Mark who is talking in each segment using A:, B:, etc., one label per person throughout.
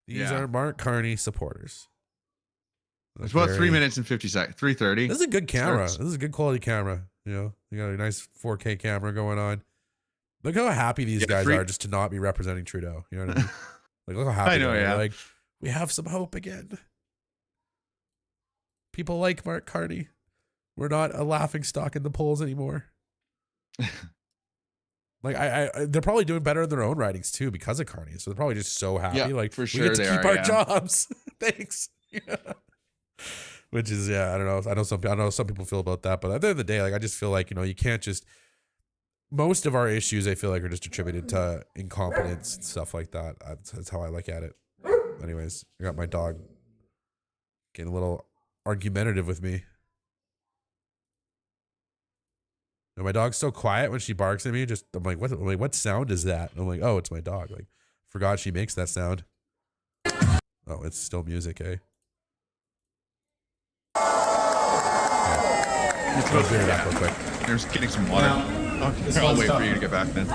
A: These are Mark Carney supporters.
B: It's about 3 minutes and 50 seconds. 3:30.
A: This is a good camera. This is a good quality camera. You know, you got a nice 4K camera going on. Look how happy these guys are just to not be representing Trudeau. You know what I mean? Like, look how happy they are. Like, we have some hope again. People like Mark Carney. We're not a laughing stock in the polls anymore. Like, they're probably doing better in their own ridings too because of Carney. So they're probably just so happy.
B: Yeah,
A: like,
B: for sure
A: we get to keep our jobs. Thanks. Yeah. Which is, I don't know. I know some people feel about that, but at the end of the day, like, I just feel like, you know, you can't just. Most of our issues, I feel like, are just attributed to incompetence and stuff like that. That's how I look at it. Anyways, I got my dog getting a little argumentative with me. And my dog's so quiet when she barks at me. I'm like, what sound is that? And I'm like, oh, it's my dog. Like, forgot she makes that sound. Oh, it's still music, eh?
B: Let's go clear it up real quick. There's getting some water. Okay, I'll wait for you to get back then.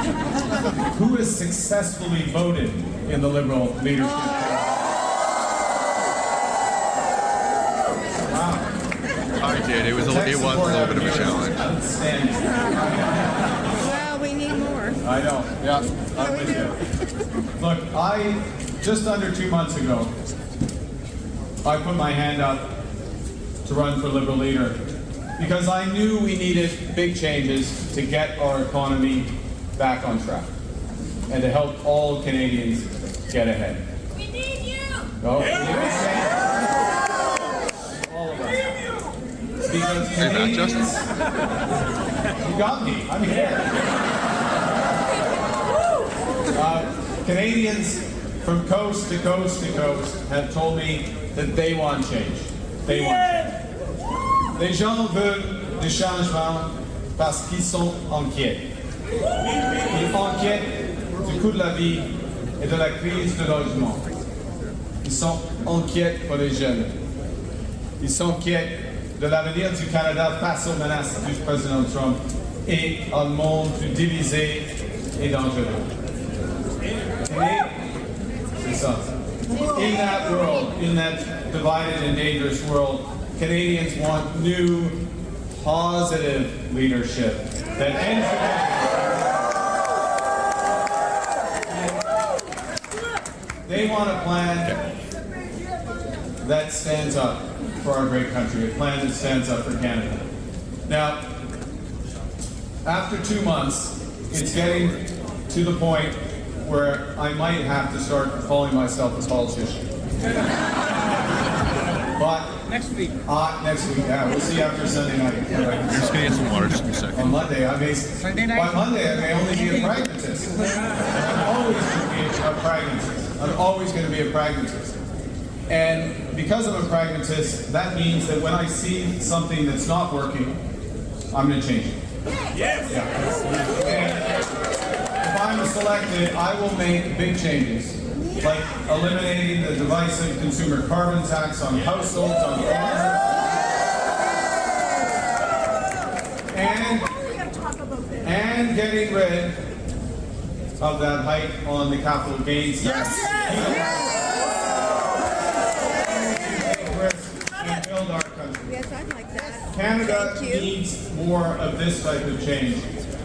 C: Who has successfully voted in the Liberal leadership? Wow.
B: I did. It was a little bit of a challenge.
D: Well, we need more.
C: I know. Yeah, I'm with you. Look, just under 2 months ago, I put my hand up to run for Liberal leader because I knew we needed big changes to get our economy back on track and to help all Canadians get ahead.
D: We need you!
C: No, we need all of us. Because Canadians, you got me, I'm here. Canadians from coast to coast to coast have told me that they want change. They want change. Les gens veulent du changement parce qu'ils sont inquiets. Ils sont inquiets du coût de la vie et de la crise de logement. Ils sont inquiets pour les jeunes. Ils sont inquiets de l'avenir du Canada face aux menaces du président Trump et un monde plus divisé et dangereux. C'est ça. In that world, in that divided and dangerous world, Canadians want new, positive leadership that ends the They want a plan that stands up for our great country, a plan that stands up for Canada. Now, after 2 months, it's getting to the point where I might have to start calling myself a politician. But next week, yeah, we'll see after Sunday night.
B: I'm just gonna get some water, just a second.
C: On Monday, by Monday, I may only be a pragmatist. I'm always going to be a pragmatist. I'm always going to be a pragmatist. And because I'm a pragmatist, that means that when I see something that's not working, I'm going to change it. Yes. Yeah. And if I'm selected, I will make big changes. Like eliminating the divisive consumer carbon tax on households, on farmers, and getting rid of that hike on the capital gains tax. And build our country.
D: Yes, I'd like that.
C: Canada needs more of this type of change.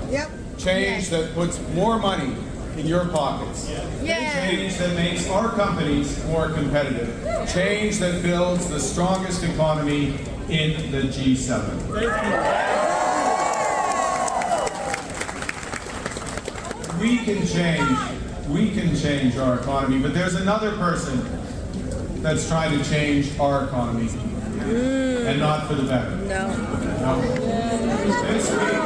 D: Yep.
C: Change that puts more money in your pockets. Change that makes our companies more competitive. Change that builds the strongest economy in the G7. We can change our economy, but there's another person that's trying to change our economy. And not for the better.
D: No.
C: This week,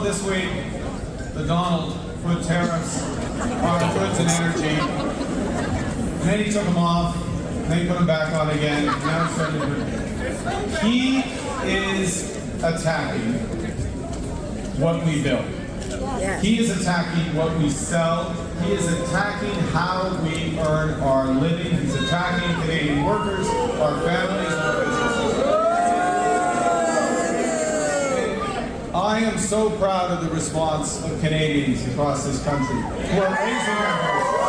C: This week, the Donald put tariffs on goods and energy, and then he took them off, and then he put them back on again. Now he's starting to. He is attacking what we build. Yes. He is attacking what we sell. He is attacking how we earn our living. He's attacking Canadian workers, our families, our businesses. I am so proud of the response of Canadians across this country who are raising their voices.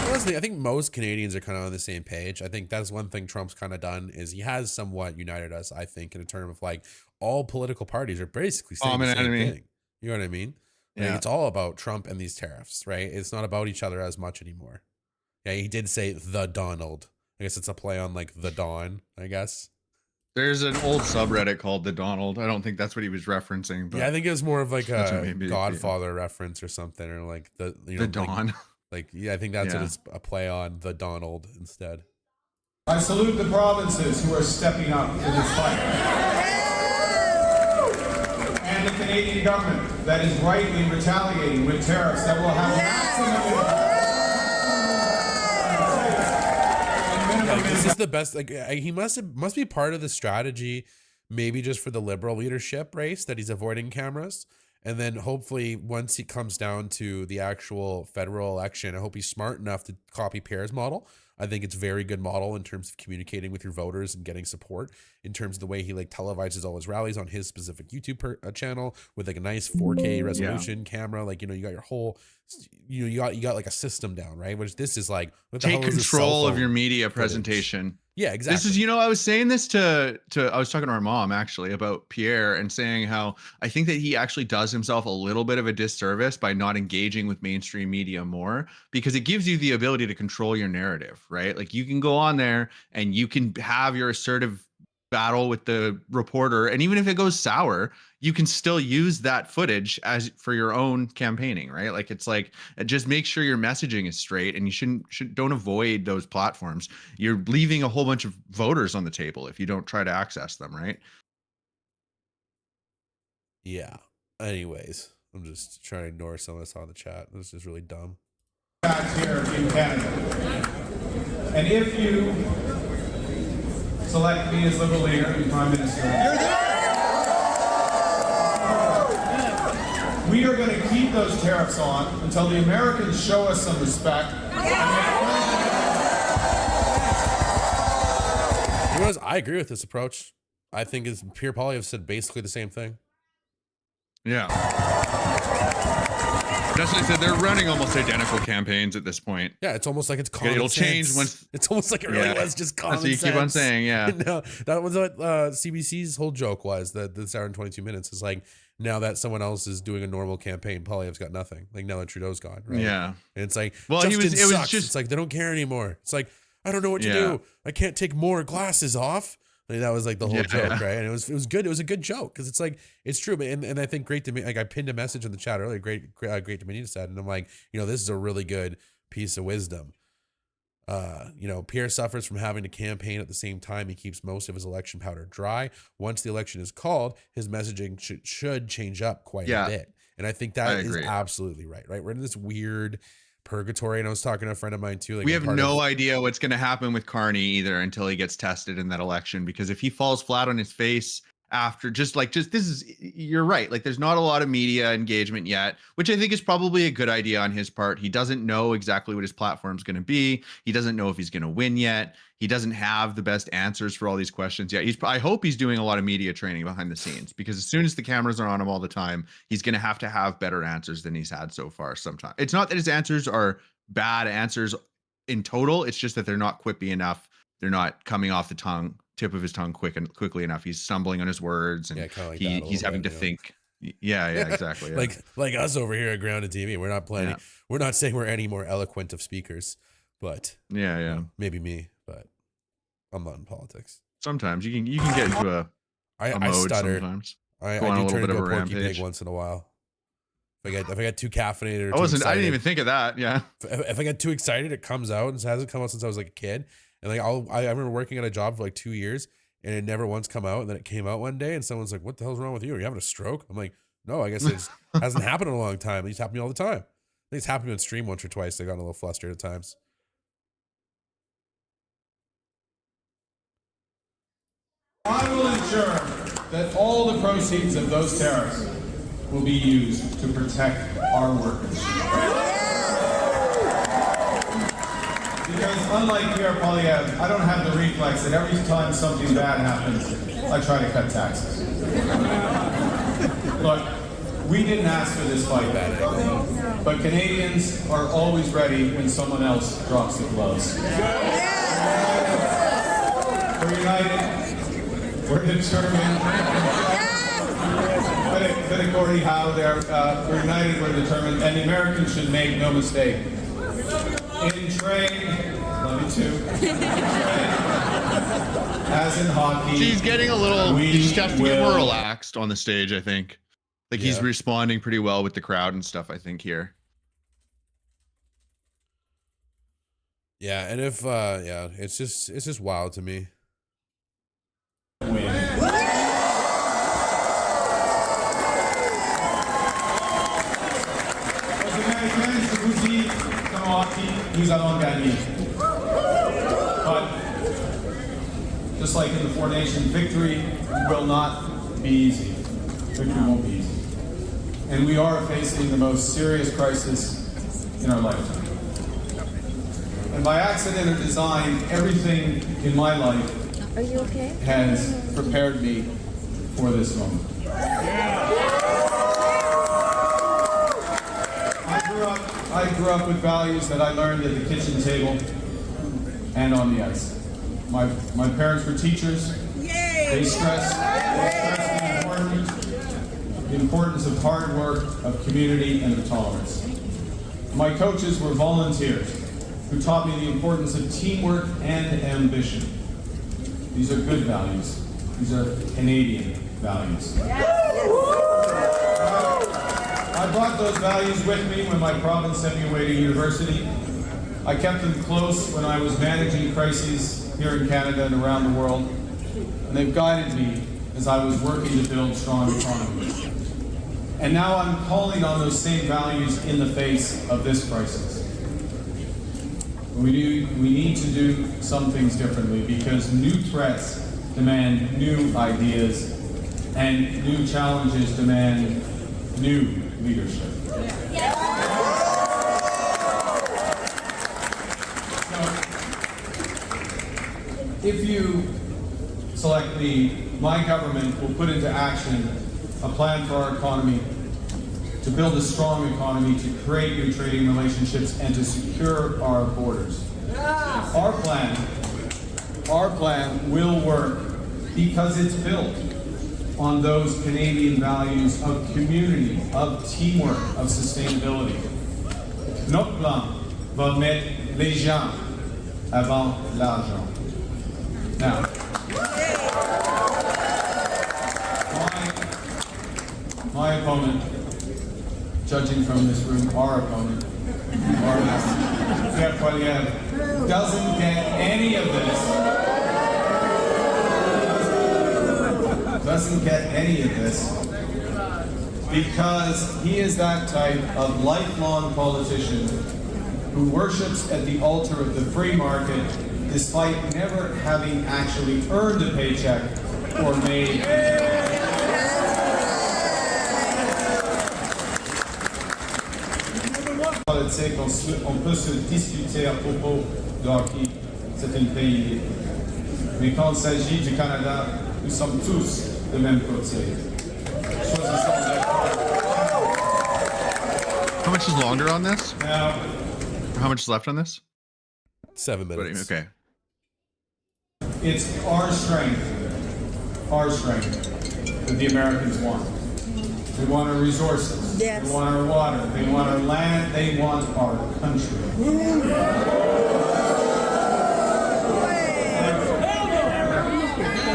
A: Honestly, I think most Canadians are kind of on the same page. I think that's one thing Trump's kind of done is he has somewhat united us, I think, in a term of like all political parties are basically saying the same thing. You know what I mean? Like, it's all about Trump and these tariffs, right? It's not about each other as much anymore. Yeah, he did say the Donald. I guess it's a play on like the Don, I guess.
B: There's an old subreddit called the Donald. I don't think that's what he was referencing. But
A: yeah, I think it was more of like a Godfather reference or something, or like the
B: Don.
A: Like yeah, I think that's what it's a play on the Donald instead.
C: I salute the provinces who are stepping up to this fight. And the Canadian government that is rightly retaliating with tariffs that will have maximum impact.
A: Like, this is the best. Like he must be part of the strategy, maybe just for the Liberal leadership race that he's avoiding cameras, and then hopefully once he comes down to the actual federal election, I hope he's smart enough to copy Pierre's model. I think it's a very good model in terms of communicating with your voters and getting support. In terms of the way he like televises all his rallies on his specific YouTube channel with like a nice 4K resolution camera. Like you got your whole. You got like a system down, right? Which this is like what the
B: take
A: hell is
B: control of your media presentation.
A: Yeah, exactly.
B: This is, I was saying this to I was talking to our mom actually about Pierre and saying how I think that he actually does himself a little bit of a disservice by not engaging with mainstream media more, because it gives you the ability to control your narrative, right? Like you can go on there and you can have your assertive battle with the reporter, and even if it goes sour, you can still use that footage as for your own campaigning, right? Like it's like, just make sure your messaging is straight, and you don't avoid those platforms. You're leaving a whole bunch of voters on the table if you don't try to access them, right?
A: Yeah. Anyways, I'm just trying to ignore some of us on the chat. This is really dumb.
C: Here in Canada, and if you select me as Liberal leader and Prime Minister, we are going to keep those tariffs on until the Americans show us some respect.
A: I agree with this approach. I think Pierre Poilievre have said basically the same thing.
B: Yeah. That's what I said. They're running almost identical campaigns at this point.
A: Yeah, it's almost like it's common
B: It'll
A: sense.
B: change once.
A: It's almost like it really was just common sense.
B: That's what you keep on saying, yeah.
A: No, that was what CBC's whole joke was, that this hour and 22 minutes is like, now that someone else is doing a normal campaign, Poilievre's got nothing. Like now that Trudeau's gone, right?
B: Yeah.
A: And it's like,
B: well,
A: Justin
B: it was
A: sucks.
B: just,
A: it's like they don't care anymore. It's like, I don't know what to do. I can't take more glasses off. Like, that was like the whole joke, right? And it was good. It was a good joke because it's like, it's true. But and I think Great Dominion, like I pinned a message in the chat earlier. Great Dominion said, and I'm like, this is a really good piece of wisdom. Pierre suffers from having to campaign at the same time. He keeps most of his election powder dry. Once the election is called, his messaging should change up quite a bit. And I think that is absolutely right. We're in this weird purgatory, and I was talking to a friend of mine too. Like,
B: we have no idea what's going to happen with Carney either until he gets tested in that election, because if he falls flat on his face after you're right. Like there's not a lot of media engagement yet, which I think is probably a good idea on his part. He doesn't know exactly what his platform's going to be. He doesn't know if he's going to win yet. He doesn't have the best answers for all these questions yet. I hope he's doing a lot of media training behind the scenes, because as soon as the cameras are on him all the time, he's going to have better answers than he's had so far. Sometimes it's not that his answers are bad answers in total. It's just that they're not quippy enough. They're not coming off the tip of his tongue quickly enough. He's stumbling on his words, and
A: like
B: he's having to think. Yeah, exactly. Yeah.
A: like us over here at GroundedTV, we're not planning. Yeah. We're not saying we're any more eloquent of speakers, but maybe me, but I'm not in politics.
B: Sometimes you can get into a mode.
A: Stutter.
B: Sometimes
A: I do turn into a Porky Pig once in a while. If I get too caffeinated,
B: I didn't even think of that. Yeah.
A: If I get too excited, it comes out, and it hasn't come out since I was like a kid. And like I remember working at a job for like 2 years, and it never once come out. And then it came out one day, and someone's like, "What the hell's wrong with you? Are you having a stroke?" I'm like, "No, I guess it just hasn't happened in a long time. It just happens to me all the time. I think it's happened to me on stream once or twice. I got a little flustered at times."
C: I will ensure that all the proceeds of those tariffs will be used to protect our workers. Because unlike Pierre Poilievre, I don't have the reflex that every time something bad happens, I try to cut taxes. Look, we didn't ask for this fight, but Canadians are always ready when someone else drops the gloves. We're united. We're determined. Bit of Gordie Howe there. We're united, we're determined, and the Americans should make no mistake. In trade, love you too. As in hockey.
B: He's getting a little, he just has to get more
C: will-
B: relaxed on the stage, I think. Like he's
A: Yeah.
B: responding pretty well with the crowd and stuff, I think, here.
A: Yeah, and if yeah, it's just wild to me.
C: win. Aux Américains, je vous dis, comme en hockey, nous allons gagner. But just like in the Four Nations, victory will not be easy. Victory won't be easy. And we are facing the most serious crisis in our lifetime. And by accident or design, everything in my life
D: Are you okay?
C: has prepared me for this moment. I grew up with values that I learned at the kitchen table and on the ice. My parents were teachers. They stressed the importance of hard work, of community, and of tolerance. My coaches were volunteers who taught me the importance of teamwork and ambition. These are good values. These are Canadian values. I brought those values with me when my province sent me away to university. I kept them close when I was managing crises here in Canada and around the world. And they've guided me as I was working to build strong economies. And now I'm calling on those same values in the face of this crisis. We need to do some things differently because new threats demand new ideas and new challenges demand new leadership. Now, if you select me, my government will put into action a plan for our economy, to build a strong economy, to create new trading relationships, and to secure our borders. Our plan will work because it's built on those Canadian values of community, of teamwork, of sustainability. Notre plan va mettre les gens avant l'argent. Now, my opponent, judging from this room, our opponent, Pierre Poilievre, doesn't get any of this. Doesn't get any of this because he is that type of lifelong politician who worships at the altar of the free market despite never having actually earned a paycheck or made on peut se disputer à propos de hockey, c'est un pays. Mais quand il s'agit du Canada, nous sommes tous de même côté.
B: How much is longer on this?
C: Now,
B: How much is left on this?
A: 7 minutes.
B: Okay.
C: it's our strength that the Americans want. They want our resources.
D: Yes.
C: They want our water. They want our land. They want our country.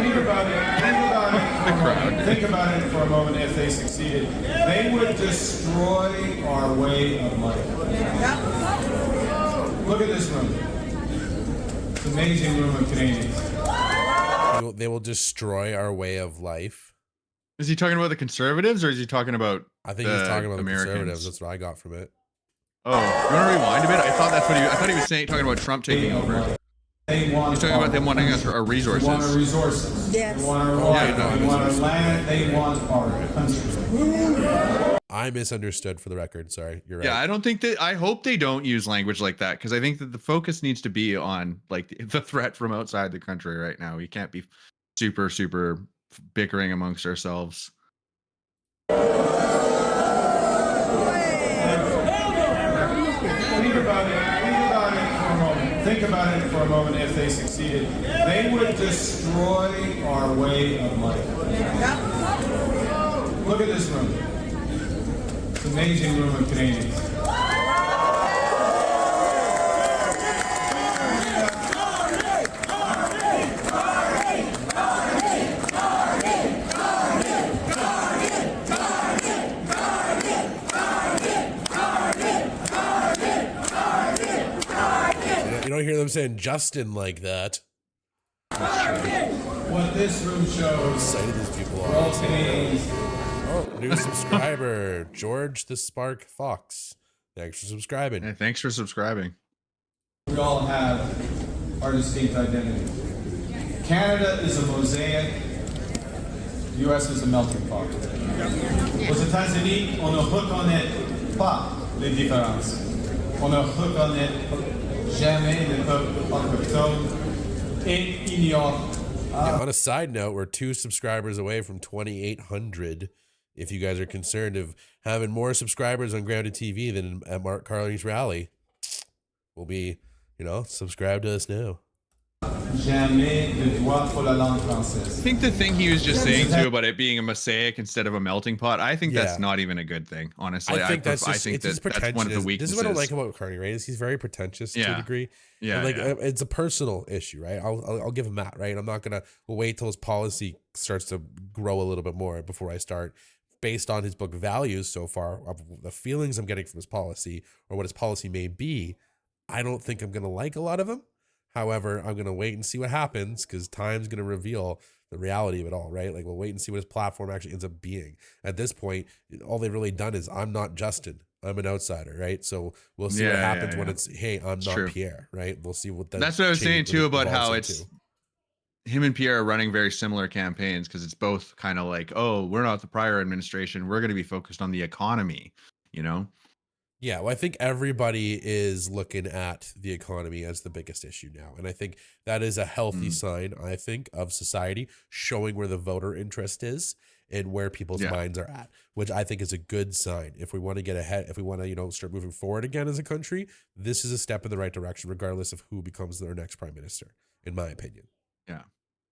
C: Think about it. Think about it for a moment. If they succeeded, they would destroy our way of life. Look at this room. It's an amazing room of Canadians.
A: They will destroy our way of life.
B: Is he talking about the conservatives or is he talking about
A: I think he's talking about
B: Americans?
A: the conservatives. That's what I got from it.
B: Oh, you want to rewind a bit? I thought that's what I thought he was saying, talking about Trump taking over.
C: They want
B: He's talking about them wanting us our resources.
C: They want our resources.
D: Yes.
C: They want our water.
A: Yeah, no,
C: they want our land. They want our country.
A: I misunderstood for the record. Sorry. You're right.
B: Yeah, I don't think that. I hope they don't use language like that, because I think that the focus needs to be on like the threat from outside the country right now. We can't be super bickering amongst ourselves.
C: Think about it for a moment. If they succeeded, they would destroy our way of life. Look at this room. It's an amazing room of Canadians.
A: You don't hear them saying Justin like that.
C: What this room shows.
A: Excited these people are.
C: All Canadians.
A: Oh, new subscriber, George the Spark Fox. Thanks for subscribing.
B: Hey, thanks for subscribing.
C: We all have our distinct identity. Canada is a mosaic. The US is a melting pot. Aux États-Unis, on ne reconnaît pas les différences. On ne reconnaît jamais les peuples autochtones et ignore.
A: On a side note, we're 2 subscribers away from 2,800. If you guys are concerned of having more subscribers on Grounded TV than at Mark Carney's rally, we'll be, subscribe to us now.
C: Jamais de droit pour la langue française.
B: I think the thing he was just saying too about it being a mosaic instead of a melting pot, I think that's not even a good thing, honestly.
A: I think that's
B: that's one of the weaknesses.
A: This is what I don't like about Carney, right? Is he's very pretentious to a degree.
B: Yeah,
A: and it's a personal issue, right? I'll give him that, right? I'm not gonna wait till his policy starts to grow a little bit more before I start. Based on his book values so far, of the feelings I'm getting from his policy or what his policy may be, I don't think I'm gonna like a lot of them. However, I'm going to wait and see what happens, because time's going to reveal the reality of it all, right? Like, we'll wait and see what his platform actually ends up being. At this point, all they've really done is, I'm not Justin, I'm an outsider, right? So we'll see what happens when it's, hey, I'm not Pierre, right? We'll see what
B: that's what I was saying too about how it's him and Pierre are running very similar campaigns, because it's both kind of like, oh, we're not the prior administration, we're going to be focused on the economy,
A: Yeah, well, I think everybody is looking at the economy as the biggest issue now. And I think that is a healthy sign, I think, of society, showing where the voter interest is and where people's minds are at, which I think is a good sign. If we want to get ahead, if we want to, start moving forward again as a country, this is a step in the right direction, regardless of who becomes their next prime minister, in my opinion.
B: Yeah,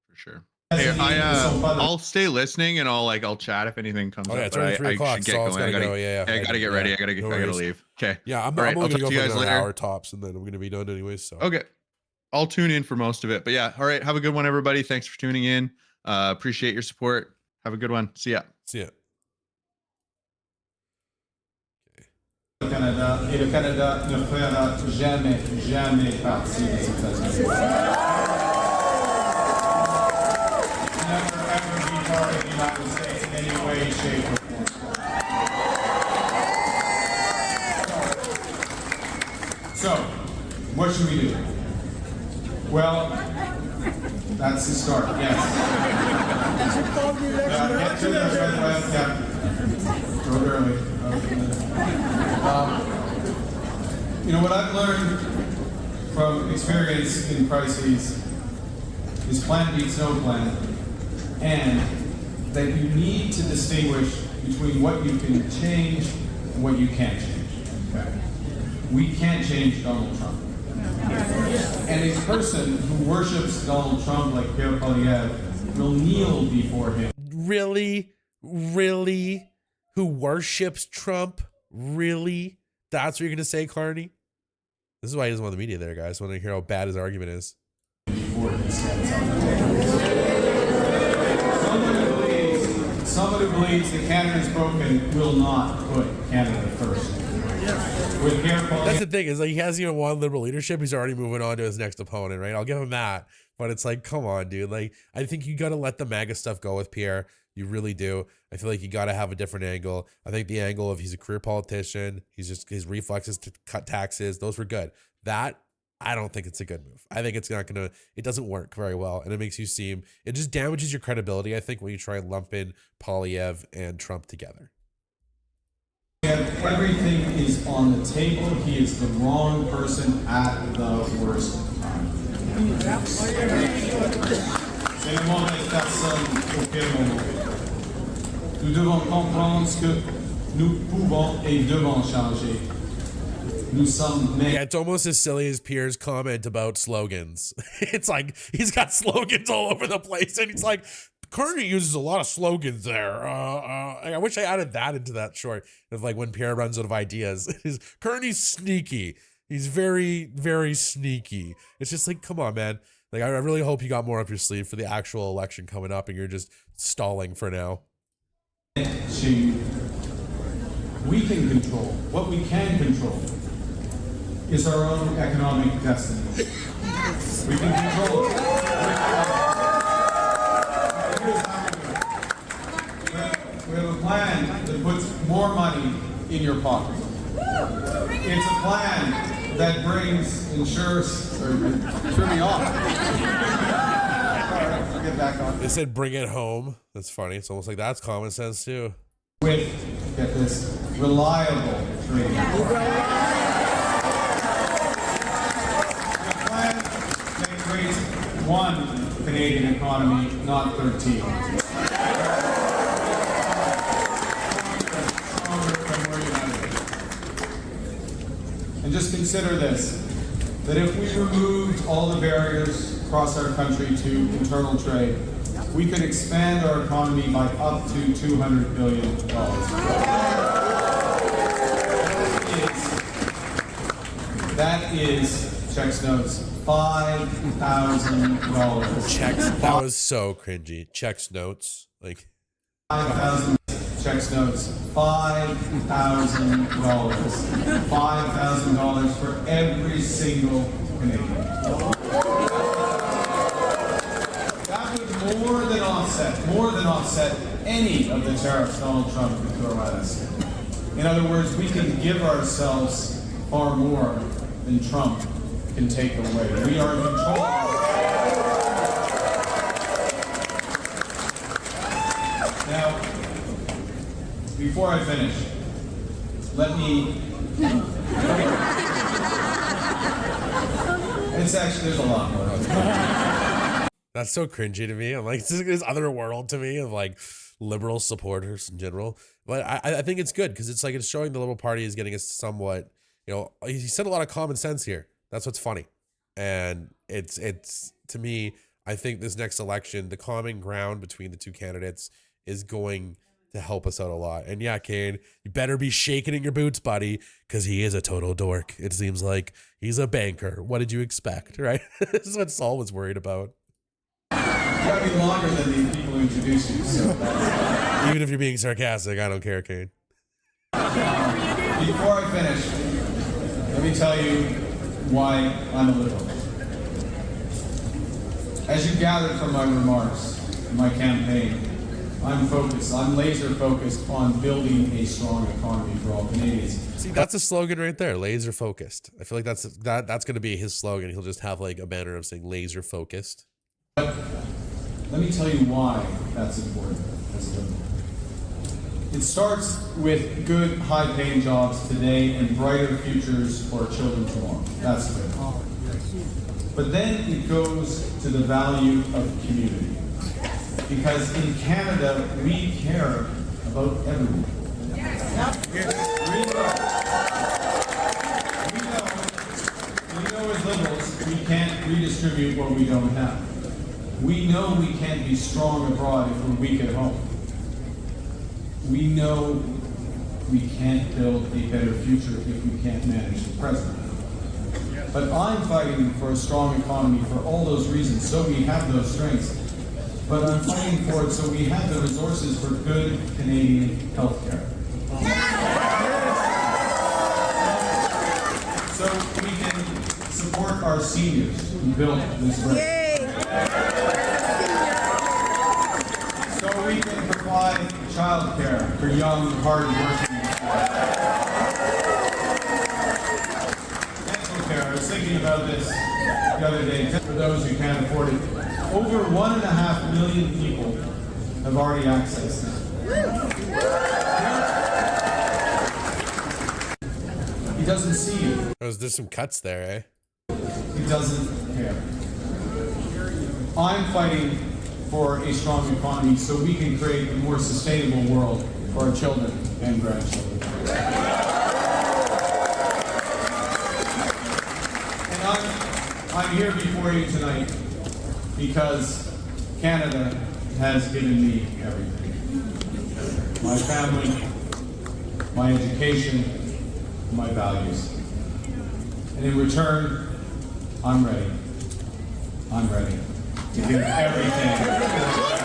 B: for sure. Hey, I'll stay listening, and I'll chat if anything comes up.
A: It's already 3 o'clock.
B: I should get going. I gotta get ready. I gotta leave. Okay.
A: Yeah, I'm
B: only
A: gonna go
B: for
A: an hour tops, and then I'm gonna be done anyways. So
B: okay, I'll tune in for most of it. But yeah, all right. Have a good one, everybody. Thanks for tuning in. Appreciate your support. Have a good one. See ya.
A: See ya.
C: Canada, et le Canada ne fera jamais partie des États-Unis. Never ever be part of the United States in any way, shape, or form. So, what should we do? Well, that's the start, yes. Get to the go early. What I've learned from experience in crises is plan beats no plan, and that you need to distinguish between what you can change and what you can't change. Okay? We can't change Donald Trump. And a person who worships Donald Trump like Pierre Poilievre will kneel before him.
A: Really? Who worships Trump? Really? That's what you're going to say, Carney? This is why he doesn't want the media there, guys. I want to hear how bad his argument is.
C: Someone who believes that Canada is broken will not put Canada first. With
A: That's the thing, is like, he hasn't even won liberal leadership. He's already moving on to his next opponent, right? I'll give him that. But it's like, come on, dude. Like, I think you got to let the MAGA stuff go with Pierre. You really do. I feel like you got to have a different angle. I think the angle of he's a career politician, his reflexes to cut taxes, those were good. That, I don't think it's a good move. I think it's not going to, it doesn't work very well. And it makes you seem, it just damages your credibility, I think, when you try and lump in Poilievre and Trump together.
C: everything is on the table. He is the wrong person at the worst time. C'est le moment des personnes au pire moment. Nous devons comprendre ce que nous pouvons et devons changer. Nous sommes
A: Yeah, it's almost as silly as Pierre's comment about slogans. It's like he's got slogans all over the place, and he's like, Carney uses a lot of slogans there. I wish I added that into that short of like when Pierre runs out of ideas. Carney's sneaky. He's very, very sneaky. It's just like, come on, man. Like, I really hope you got more up your sleeve for the actual election coming up, and you're just stalling for now.
C: we can control. What we can control is our own economic destiny. We can control it. We have a plan that puts more money in your pocket. It's a plan that ensures, turn me off. All right, I'll get back on.
A: They said bring it home. That's funny. It's almost like that's common sense too.
C: With, get this, reliable trading. A plan that creates one Canadian economy, not 13. And just consider this, that if we removed all the barriers across our country to internal trade, we could expand our economy by up to $200 billion. That is, checks notes, $5,000.
A: Checks. That was so cringy. Checks notes. Like
C: 5,000 checks notes, $5,000. $5,000 for every single Canadian. That would more than offset any of the tariffs Donald Trump could throw at us. In other words, we can give ourselves far more than Trump can take away. We are in control. Now, before I finish, let me. It's actually, there's a lot more.
A: that's so cringy to me. I'm like, this other world to me of like liberal supporters in general. But I think it's good because it's like it's showing the Liberal Party is getting a somewhat, you know, he said a lot of common sense here. That's what's funny. And it's to me, I think this next election, the common ground between the two candidates is going to help us out a lot. And yeah, Kane, you better be shaking in your boots, buddy, because he is a total dork. It seems like he's a banker. What did you expect, right? This is what Saul was worried about.
C: You gotta be longer than the people who introduce you. So
A: even if you're being sarcastic, I don't care, Kane.
C: Before I finish, let me tell you why I'm a liberal. As you gathered from my remarks, my campaign, I'm laser focused on building a strong economy for all Canadians.
A: See, that's a slogan right there, laser focused. I feel like that's going to be his slogan. He'll just have like a banner of saying laser focused.
C: But let me tell you why that's important as a liberal. It starts with good, high-paying jobs today and brighter futures for our children tomorrow. That's good. But then it goes to the value of community. Because in Canada, we care about everyone. We know as liberals, we can't redistribute what we don't have. We know we can't be strong abroad if we're weak at home. We know we can't build a better future if we can't manage the present. But I'm fighting for a strong economy for all those reasons, so we have those strengths. But I'm fighting for it so we have the resources for good Canadian healthcare. So we can support our seniors who built this road. So we can provide childcare for young, hard-working dental care. I was thinking about this the other day. For those who can't afford it, over 1.5 million people have already accessed it. He doesn't see you.
A: There's some cuts there, eh?
C: He doesn't care. I'm fighting for a strong economy so we can create a more sustainable world for our children and grandchildren. And I'm here before you tonight because Canada has given me everything. My family, my education, my values. And in return, I'm ready. I'm ready to give everything